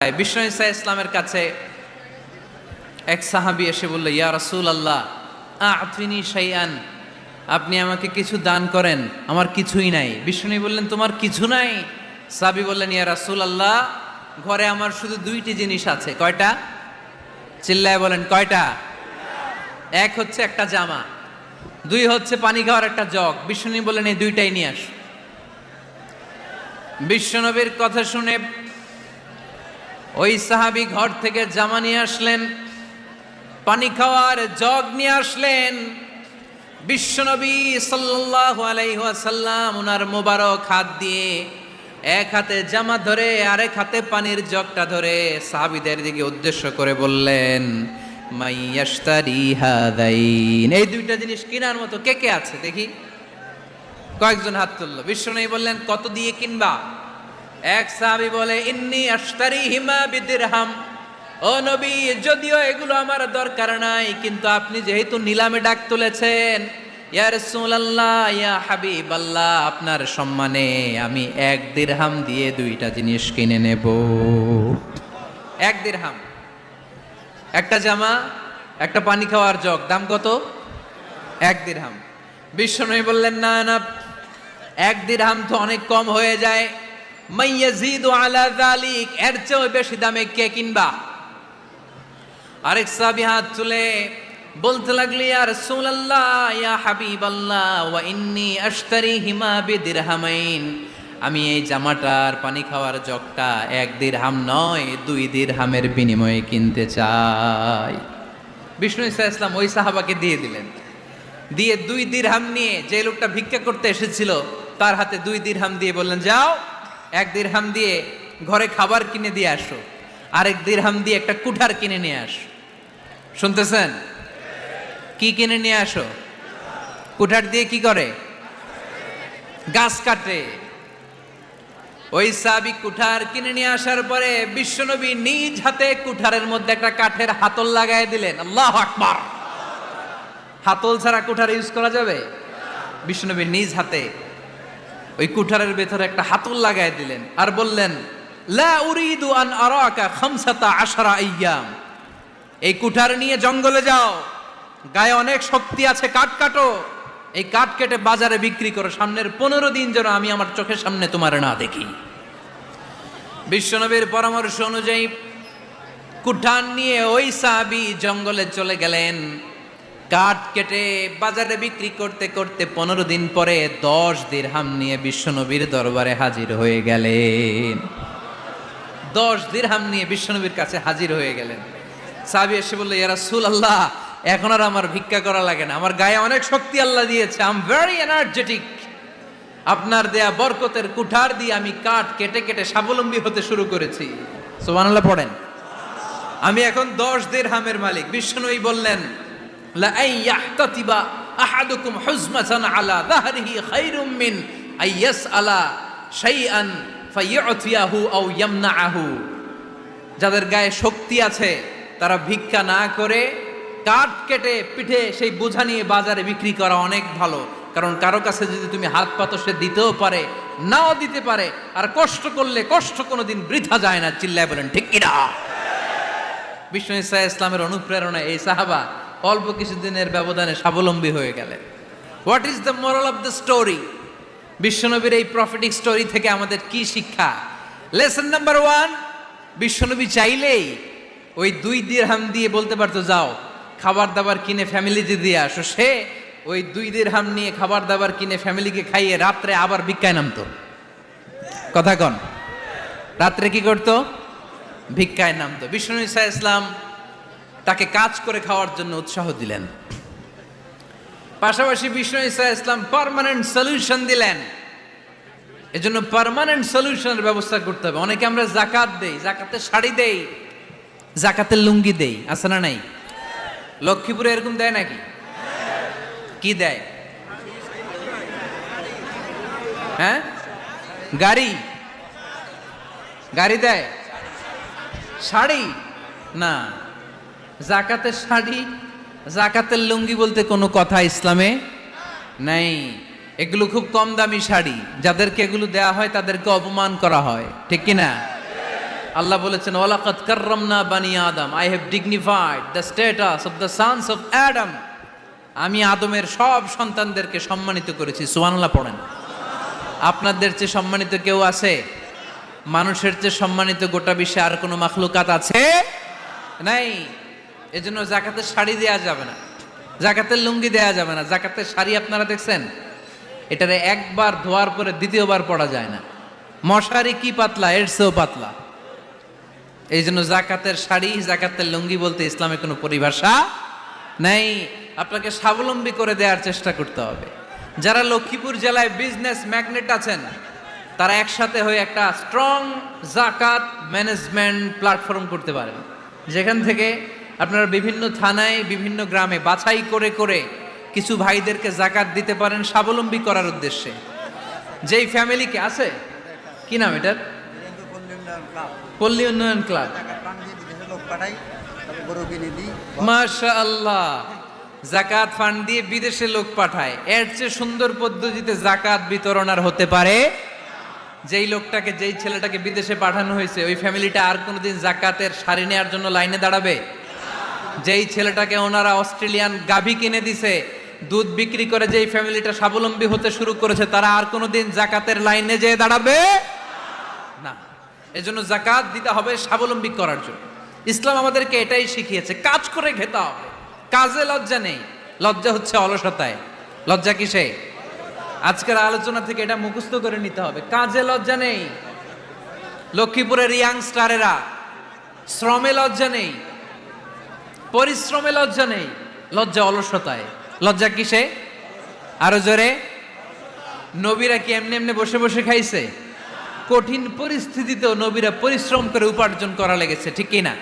বিষ্ণু ঈসা ইসলামের কাছে এক সাহাবী এসে বলল, ইয়া রাসূলুল্লাহ আ'তিনি শাইআন, আপনি আমাকে কিছু দান করেন, আমার কিছুই নাই। বিষ্ণু বললেন, তোমার কিছু নাই? সাহাবী বললেন, ইয়া রাসূলুল্লাহ ঘরে আমার শুধু দুইটি জিনিস আছে। কয়টা? চিল্লায় বলেন, কয়টা? এক হচ্ছে একটা জামা, দুই হচ্ছে পানি খাওয়ার একটা জগ। বিষ্ণু বললেন, এই দুইটাই নিয়ে আস। বিশ্বনবীর কথা শুনে ওই সাহাবী ঘর থেকে জামা নিয়ে আসলেন, পানি খাওয়ার জগ নিয়ে আসলেন। বিশ্বনবী সাল্লাল্লাহু আলাইহি ওয়াসাল্লাম ওনার মোবারক হাত দিয়ে এক হাতে জামা ধরে আরেক হাতে পানির জগটা ধরে সাহাবীদের দিকে উদ্দেশ্য করে বললেন, মাইয়াশতারি হাদাইন, এই দুইটা জিনিস কেনার মতো কে কে আছে দেখি? কয়েকজন হাত তুললো। বিশ্বনবী বললেন, কত দিয়ে কিনবা? এক সাহাবী বলে, ইন্নী আশতারিহিমা বিদিরহাম, ও নবী যদিও এগুলো আমার দরকার নাই, কিন্তু আপনি যেহেতু নিলামে ডাক তুলেছেন, ইয়া রাসূলুল্লাহ ইয়া হাবিবাল্লাহ, আপনার সম্মানে আমি 1 দিরহাম দিয়ে দুইটা জিনিস কিনে নেব। 1 দিরহাম, একটা জামা, একটা পানি খাওয়ার জগ, দাম কত? 1 দিরহাম। বিশ্বনবী বললেন, না না, 1 দিরহাম তো অনেক কম হয়ে যায়, মাইয়াজিদু আলা যালিক, এর চেয়ে বেশি দামে কে কিনবা? আরেক সাহাবী হাত তুলে বলতে লাগলি, ইয়া রাসূলুল্লাহ ইয়া হাবিবাল্লাহ ওয়া ইন্নী আশতারিহিমা বিদিরহামাইন, আমি এই জামাটার পানি খাওয়ার জগটা 1 দিরহাম নয় 2 দিরহামের বিনিময়ে কিনতে চাই। বিষ্ণু ঈসা ইসলাম ওই সাহাবাকে দিয়ে দিলেন। দিয়ে 2 দিরহাম নিয়ে যে লোকটা ভিক্ষা করতে এসেছিল তার হাতে 2 দিরহাম দিয়ে বললেন, যাও 1 দিরহাম দিয়ে ঘরে খাবার কিনে দিয়ে আসো, আরেক দিরহাম দিয়ে একটা কুঠার কিনে নিয়ে আসো। শুনতেছেন? কি কিনে নিয়ে আসো? কুঠার দিয়ে কি করে? গাছ কাটে। ওই সাহাবী কুঠার কিনে নিয়ে আসার পরে বিশ্বনবী নিজ হাতে কুঠারের মধ্যে একটা কাঠের হাতল লাগাই দিলেন। আল্লাহু আকবার! হাতল ছাড়া কুঠার ইউজ করা যাবে? বিশ্বনবী নিজ হাতে ওই কুঠারের ভেতরে একটা হাতল লাগাই দিলেন আর বললেন, লা উরিদু আন আরাকা 15 আইয়াম, এই কুঠার নিয়ে জঙ্গলে যাও, গায়ে অনেক শক্তি আছে, কাঠ কাটো, এই কাঠ কেটে বাজারে বিক্রি করো, সামনের 15 দিন যেন আমি আমার চোখের সামনে তোমার না দেখি। বিশ্বনবীর পরামর্শ অনুযায়ী কুঠার নিয়ে ওই সাহাবী জঙ্গলে চলে গেলেন। কাঠ কেটে বাজারে বিক্রি করতে করতে 15 দিন পরে 10 দিরহাম নিয়ে বিশ্বনবীর দরবারে হাজির হয়ে গেলেন। 10 দিরহাম নিয়ে বিশ্বনবীর কাছে হাজির হয়ে গেলেন। সাহাবী এসে বলল, ইয়া রাসূলুল্লাহ এখন আর আমার ভিক্ষা করা লাগে না, আমার গায়ে অনেক শক্তি আল্লাহ দিয়েছে, আই এম ভেরি এনার্জেটিক, আপনার দেয়া বরকতের কুঠার দিয়ে আমি কাঠ কেটে কেটে স্বাবলম্বী হতে শুরু করেছি। সুবহানাল্লাহ পড়েন। আমি এখন 10 দিরহামের মালিক। বিশ্বনবী বললেন, লা আইয়াহতাতিবা আহাদুকুম হুজমাতান আলা যাহরিহি খায়রুম মিন আইয়াসআলা শাইআন ফায়ু'তিয়াহু আও ইয়ামনাহু, যাদের গায়ে শক্তি আছে তারা ভিক্ষা না করে কাঠ কেটে পিঠে সেই বোঝা নিয়ে বাজারে বিক্রি করা অনেক ভালো। কারণ কারো কাছে যদি তুমি হাত পাতো সে দিতেও পারে, নাও দিতে পারে, আর কষ্ট করলে কষ্ট কোনোদিন বৃথা যায় না। চিল্লায় বলেন ঠিক কিনা? বিষ্ণু ঈসা ইসলামের অনুপ্রেরণায় এই সাহাবা অল্প কিছুদিনের ব্যবধানে স্বাবলম্বী হয়ে গেলেন। What is the moral of the story? বিশ্বনবীর এই প্রফেটিক স্টোরি থেকে আমাদের কি শিক্ষা? লেসন নাম্বার 1, বিশ্বনবী চাইলেই ওই 2 দিরহাম দিয়ে বলতে পারতো, যাও খাবার দাবার কিনে ফ্যামিলিতে দিয়ে আসো। সে ওই 2 দিরহাম নিয়ে খাবার দাবার কিনে ফ্যামিলিকে খাইয়ে রাত্রে আবার ভিক্ষায় নামতো। কথা কন? রাত্রে কি করতো? ভিক্ষায় নামতো। বিষ্ণু ঈসা ইসলাম তাকে কাজ করে খাওয়ার জন্য উৎসাহ দিলেন। পাশাপাশি বিষ্ণু ঈসা ইসলাম পার্মানেন্ট সলিউশন দিলেন। এজন্য পার্মানেন্ট সলিউশনের ব্যবস্থা করতে হবে। অনেকে আমরা যাকাত দেই, যাকাতের শাড়ি দেই, যাকাতের লুঙ্গি দেই, আছে না নাই? লক্ষ্মীপুরে এরকম দেয় নাকি? কি দেয়? হ্যাঁ, গাড়ি গাড়ি দেয়, শাড়ি না। যাকাতের শাড়ি, যাকাতের লুঙ্গি বলতে কোনো কথা ইসলামে নাই। এগুলো খুব কম দামি শাড়ি, যাদেরকে এগুলো দেয়া হয় তাদেরকে অপমান করা হয়, ঠিক কিনা? আল্লাহ বলেছেন ওয়ালাকাদ কাররামনা বানি আদম, I have dignified the status of the sons of Adam. আমি আদমের সব সন্তানদেরকে সম্মানিত করেছি। সুবহানাল্লাহ পড়েন। আপনাদের চেয়ে সম্মানিত কেউ আছে? মানুষের চেয়ে সম্মানিত গোটা বিশ্বে আর কোনো মাখলুকাত আছে? নাই। এজন্য জাকাতের শাড়ি দেয়া যাবে না, জাকাতের লুঙ্গি দেয়া যাবে না। জাকাতের শাড়ি আপনারা দেখছেন, এটারে একবার ধোয়ার পরে দ্বিতীয়বার পরা যায় না। মশারি কি পাতলা, এর চেয়েও পাতলা। এই জন্য জাকাতের শাড়ি, জাকাতের লুঙ্গি বলতে ইসলামে কোনো পরিভাষা নাই। আপনাকে স্বাবলম্বী করে দেওয়ার চেষ্টা করতে হবে। যারা লক্ষ্মীপুর জেলায় বিজনেস ম্যাগনেট আছেন, তারা একসাথে হয়ে একটা স্ট্রং জাকাত ম্যানেজমেন্ট প্ল্যাটফর্ম করতে পারেন, যেখান থেকে আপনারা বিভিন্ন থানায়, বিভিন্ন গ্রামে বাছাই করে করে কিছু ভাইদেরকে জাকাত দিতে পারেন স্বাবলম্বী করার উদ্দেশ্যে। যেই ফ্যামিলিকে আছে, কি নাম এটার? পল্লী উন্নয়ন ক্লাব। মাশাআল্লাহ, জাকাত ফান্ড দিয়ে বিদেশে লোক পাঠায়। এর চেয়ে সুন্দর পদ্ধতিতে জাকাত বিতরণ আর হতে পারে? যেই লোকটাকে, যেই ছেলেটাকে বিদেশে পাঠানো হয়েছে, ওই ফ্যামিলিটা আর কোনোদিন জাকাতের শাড়ি নেওয়ার জন্য লাইনে দাঁড়াবে? যেই ছেলেটাকে ওনারা অস্ট্রেলিয়ান গাভী কিনে দিছে, দুধ বিক্রি করে যেই ফ্যামিলিটা স্বাবলম্বী হতে শুরু করেছে, তারা আর কোনোদিন জাকাতের লাইনে যেয়ে দাঁড়াবে না। এজন্য জাকাত দিতে হবে স্বাবলম্বী করার জন্য। ইসলাম আমাদেরকে এটাই শিখিয়েছে, কাজ করে খেতে হবে। কাজে লজ্জা নেই, লজ্জা হচ্ছে অলসতায়। লজ্জা কিসে? আজকের আলোচনা থেকে এটা মুখস্থ করে নিতে হবে, কাজে লজ্জা নেই। লক্ষ্মীপুরের ইয়াংস্টারেরা শ্রমে লজ্জা নেই, পরিশ্রমে লজ্জা নেই, লজ্জা অলসতায়। লজ্জা কিসে? আরো জোরে। নবীরা কি এমনি এমনি বসে বসে খাইছে? কঠিন পরিস্থিতিতেও নবীরা পরিশ্রম করে উপার্জন করা লেগেছে, ঠিক কিনা?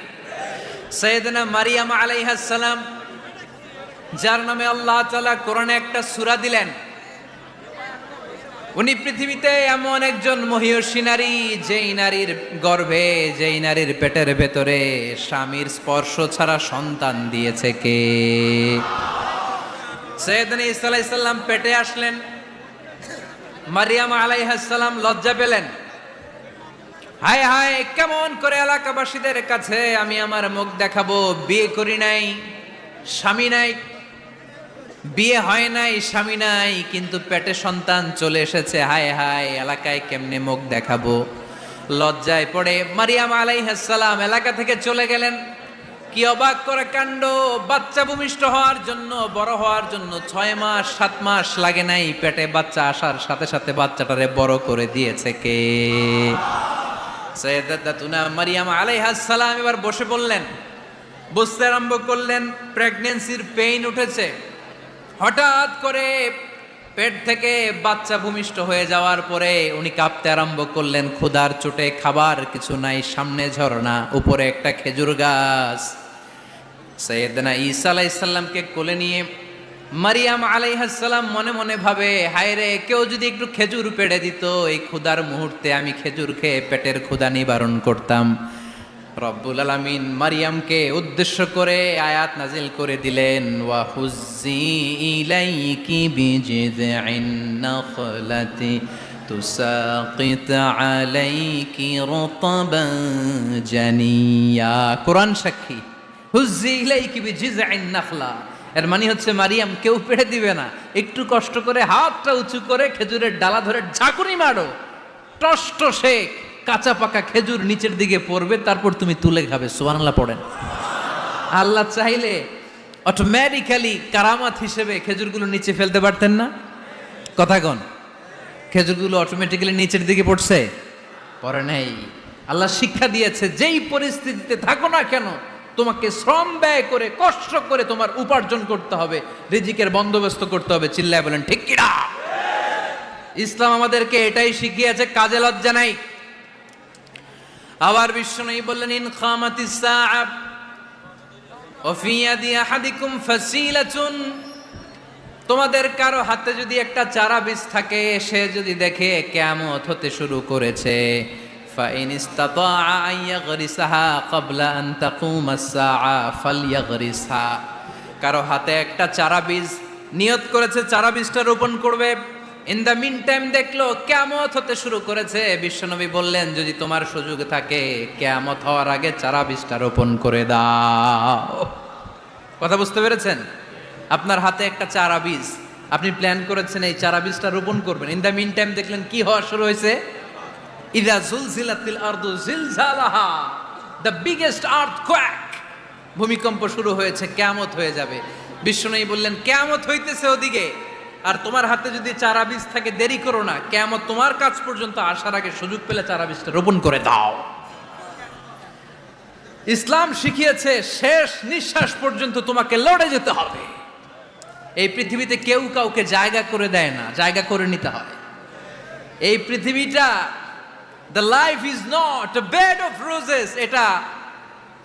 সাইয়েদনা মারিয়াম আলাইহিস সালাম, যার নামে আল্লাহ তাআলা কোরআনে একটা সূরা দিলেন, উনি পৃথিবীতে এমন একজন মহিয়সী নারী, যেই নারীর গর্ভে, যেই নারীর পেটের ভেতরে স্বামীর স্পর্শ ছাড়া সন্তান দিয়েছে কে? সাইয়েদনা ঈসা আলাইহিস সালাম পেটে আসলেন। মারিয়াম আলাইহিস সালাম লজ্জা পেলেন। হায় হায়, কেমন করে এলাকাবাসীদের কাছে আমি আমার মুখ দেখাবো? বিয়ে করি নাই, স্বামী নাই, বিয়ে হয় নাই, স্বামী নাই, কিন্তু পেটে সন্তান চলে এসেছে। হায় হায়, এলাকায় কেমনে মুখ দেখাবো? লজ্জায় পড়ে মারিয়াম আলাইহিস সালাম এলাকা থেকে চলে গেলেন। কি অবাক করা কাণ্ড! বাচ্চা ভূমিষ্ঠ হওয়ার জন্য, বড় হওয়ার জন্য 6 মাস 7 মাস লাগে নাই, পেটে বাচ্চা আসার সাথে সাথে বাচ্চাটারে বড় করে দিয়েছে কে? সাইয়েদাতুনা মারিয়াম আলাইহিস সালাম এবার বসে পড়লেন, বুঝতে আরম্ভ করলেন প্রেগন্যান্সির পেইন উঠেছে। হঠাৎ করে পেট থেকে বাচ্চা ভূমিষ্ঠ হয়ে যাওয়ার পরে উনি কাঁপতে আরম্ভ করলেন। ক্ষুধার চোটে খাবার কিছু নাই, সামনে ঝর্ণা, উপরে একটা খেজুর গাছ। সাইয়েদনা ঈসা আলাইহিস সালামকে কোলে নিয়ে মারিয়াম আলাইহিস সালাম মনে মনে ভাবে, হায় রে, কেউ যদি একটু খেজুর পেড়ে দিত, এই ক্ষুধার মুহূর্তে আমি খেজুর খেয়ে পেটের ক্ষুধা নিবারণ করতাম। রব্বুল আলামিন মারিয়ামকে উদ্দেশ্য করে আয়াত নাজিল করে দিলেন, ওয়া হুজ্জি ইলাইকি বিজিযিন নাখলাতি তুসাকিত আলাইকি রতবান জানিয়া। কোরআন সাক্ষী, হুজ্জি ইলাইকি বিজিযিন নাখলা, এর মানে হচ্ছে মারিয়াম, কেউ পেড়ে দিবে না, একটু কষ্ট করে হাতটা উঁচু করে খেজুরের ডালা ধরে ঝাঁকুনি মারো, টসটসে কাঁচা পাকা খেজুর নিচের দিকে পড়বে, তারপর তুমি তুলে খাবে। সুবহানাল্লাহ পড়েন। আল্লাহ চাইলে অটোমেটিক্যালি কারামাত হিসেবে খেজুরগুলো নিচে ফেলতে পারতেন না? কথা কোন? খেজুরগুলো অটোমেটিক্যালি নিচের দিকে পড়ছে? পড়ে নাই। আল্লাহ শিক্ষা দিয়েছে, যেই পরিস্থিতিতে থাকো না কেন, তোমাকে শ্রম ব্যয় করে, কষ্ট করে তোমার উপার্জন করতে হবে, রিজিকের বন্দোবস্ত করতে হবে। চিল্লায় বলেন ঠিক কিনা? ইসলাম আমাদেরকে এটাই শিখিয়েছে, কাজে লজ্জা নাই। আবার বিশ্বনবী বললেন, ইন খামাতিস সাআ ওয়া ফি ইয়াদি আহাদিকুম ফাসিলাতুন, তোমাদের কারো হাতে যদি একটা চারা বীজ থাকে, সে যদি দেখে কিয়ামত হতে শুরু করেছে, ফাইন ইসতাতাআ আন ইয়াগরিসাহা ক্বাবলা আন তাকুমাস সাআ ফালইয়াগরিসহা। কারো হাতে একটা চারা বীজ নিয়ত করেছে, চারা বীজটা রোপণ করবে, ইন দ্য মিন টাইম দেখলো কিয়ামত হতে শুরু করেছে। বিশ্বনবী বললেন, যদি তোমার সুযোগ থাকে কিয়ামত হওয়ার আগে চারা বীজটা রোপণ করে দাও। কথা বুঝতে পেরেছেন? আপনার হাতে একটা চারা বীজ, আপনি প্ল্যান করেছেন এই চারা বীজটা রোপণ করবেন। ইন দ্য মিন টাইম দেখলেন কি হওয়া শুরু হয়েছে? ইযা জুলজিলাতিল আরদু জিলজালাহা, দ্য বিগেস্ট আর্থকোয়েক, ভূমিকম্প শুরু হয়েছে, কিয়ামত হয়ে যাবে। বিশ্বনবী বললেন, কিয়ামত হইতেছে ওদিকে, আর তোমার হাতে যদি চারা বীজ থাকে দেরি করো না, কিয়ামত তোমার কাছ পর্যন্ত আসার আগে সুযোগ পেলে চারা বীজটা রোপণ করে দাও। ইসলাম শিখিয়েছে শেষ নিঃশ্বাস পর্যন্ত তোমাকে লড়ে যেতে হবে। এই পৃথিবীতে কেউ কাউকে জায়গা করে দেয় না, জায়গা করে নিতে হয়। এই পৃথিবীটা, the life is not a bed of roses, এটা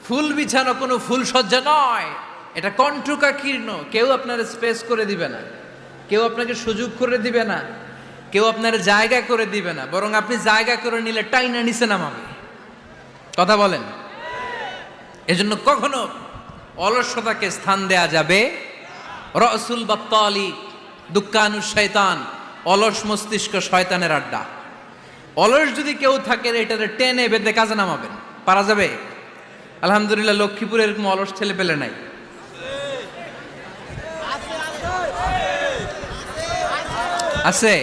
ফুল বিছানো কোনো ফুল সজ্জা নয়, এটা কণ্টকাকীর্ণ। কেউ আপনার স্পেস করে দিবে না, কেউ আপনাকে সুযোগ করে দিবে না, কেউ আপনার জায়গা করে দিবে না, বরং আপনি জায়গা করে নিলে টাইনা নিচে নামাবে। কথা বলেন? এজন্য কখনো অলসতাকে স্থান দেয়া যাবে। রসুল বাত্তালি দুক্কানু শয়তান, অলস মস্তিষ্ক শয়তানের আড্ডা। অলস যদি কেউ থাকে এটাতে টেনে বেঁধে কাজে নামাবেন, পারা যাবে? আলহামদুলিল্লাহ লক্ষ্মীপুরে এরকম অলস ছেলে পেলে নাই। আছে?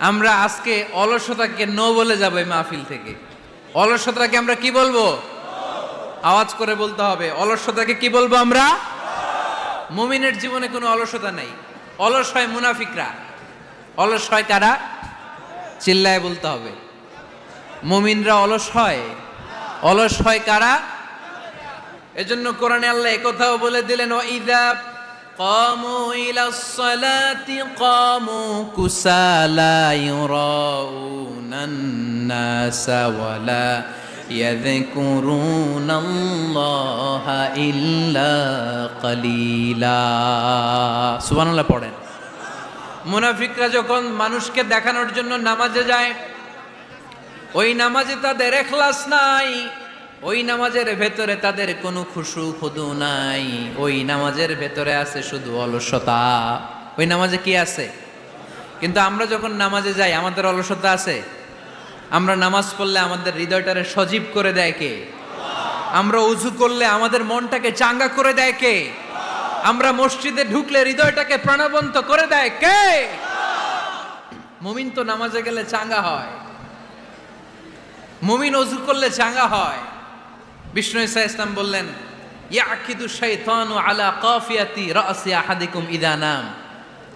আমরা আজকে অলসতাকে নো বলে যাবো এই মাহফিল থেকে। অলসতাকে আমরা কি বলবো? আওয়াজ করে বলতে হবে, অলসতাকে কি বলবো আমরা? মুমিনের জীবনে কোনো অলসতা নেই। অলস হয় মুনাফিকরা। অলস হয় কারা? চিল্লায় বলতে হবে। মুমিনরা অলস হয়? অলস হয় কারা? এজন্য কোরআনে আল্লাহ একথাও বলে দিলেন, ওয়াইদা কামু ইলাস সালাতি কামু কুসালা ইউরাউনান নাসা ওয়ালা ইয়াযকুরুনাল্লাহা ইল্লা কালিলা। সুবহানাল্লাহ পড়েন। মুনাফিকরা যখন মানুষকে দেখানোর জন্য নামাজে যায়, ওই নামাজে তাদের ইখলাস নাই, ওই নামাজের ভেতরে তাদের কোনো খুশু খুদু নাই, ওই নামাজের ভেতরে আছে শুধু অলসতা। ওই নামাজে কি আছে? কিন্তু আমরা যখন নামাজে যাই আমাদের অলসতা আছে? আমরা নামাজ পড়লে আমাদের হৃদয়টারে সজীব করে দেয় কে? আমরা উযু করলে আমাদের মনটাকে চাঙ্গা করে দেয় কে? আমরা মসজিদে ঢুকলে হৃদয়টাকে প্রাণবন্ত করে দেয় কে? মুমিন তো নামাজে গেলে চাঙ্গা হয়, মুমিন উযু করলে চাঙ্গা হয়। বিষ্ণু ঈসা ইসলাম বললেন, ইয়াকিদু শাইতানু আলা কাফিয়াতি রাসি আহাদিকুম ইদা নাম।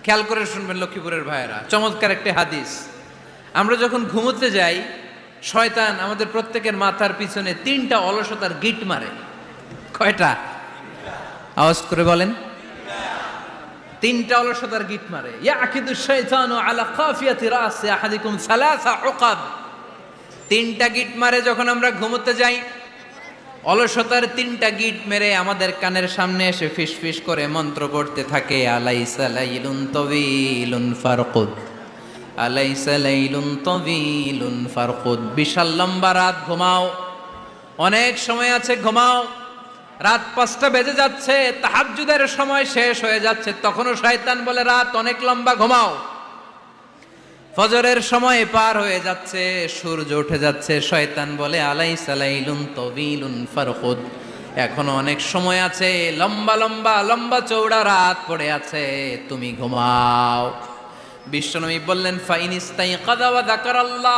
খেয়াল করে শুনবেন লক্ষ্মীপুরের ভাইয়েরা, চমৎকার একটা হাদিস। আমরা যখন ঘুমোতে যাই, শয়তান আমাদের প্রত্যেকের মাথার পিছনে 3টা অলসতার গিট মারে। কয়টা? আওয়াজ করে বলেন। 3টা অলসতার গিট মারে। ইয়াকিদু শাইতানু আলা কাফিয়াতি রাসি আহাদিকুম সালাসা উকাব। 3টা গিট মারে যখন আমরা ঘুমোতে যাই। অলসতার 3টা গিট মেরে আমাদের কানের সামনে এসে ফিসফিস করে মন্ত্র পড়তে থাকে, আলাইসা লাইলুন তাওয়িলুন ফারকুদ, আলাইসা লাইলুন তাওয়িলুন ফারকুদ। বিশাল লম্বা রাত, ঘুমাও, অনেক সময় আছে, ঘুমাও। রাত 5টা বেজে যাচ্ছে, তাহাজ্জুদের সময় শেষ হয়ে যাচ্ছে, তখনও শয়তান বলে রাত অনেক লম্বা, ঘুমাও। ফজরের সময় পার হয়ে যাচ্ছে, সূর্য উঠে যাচ্ছে, শয়তান বলে আলাইসা লাইলুন তাওয়িলুন ফারকুদ, এখনো অনেক সময় আছে, লম্বা লম্বা লম্বা চৌড়া রাত পড়ে আছে, তুমি ঘুমাও। বিশ্বনবী বললেন, ফাইনিস্তাইকাযা ওয়া যাকারাল্লাহ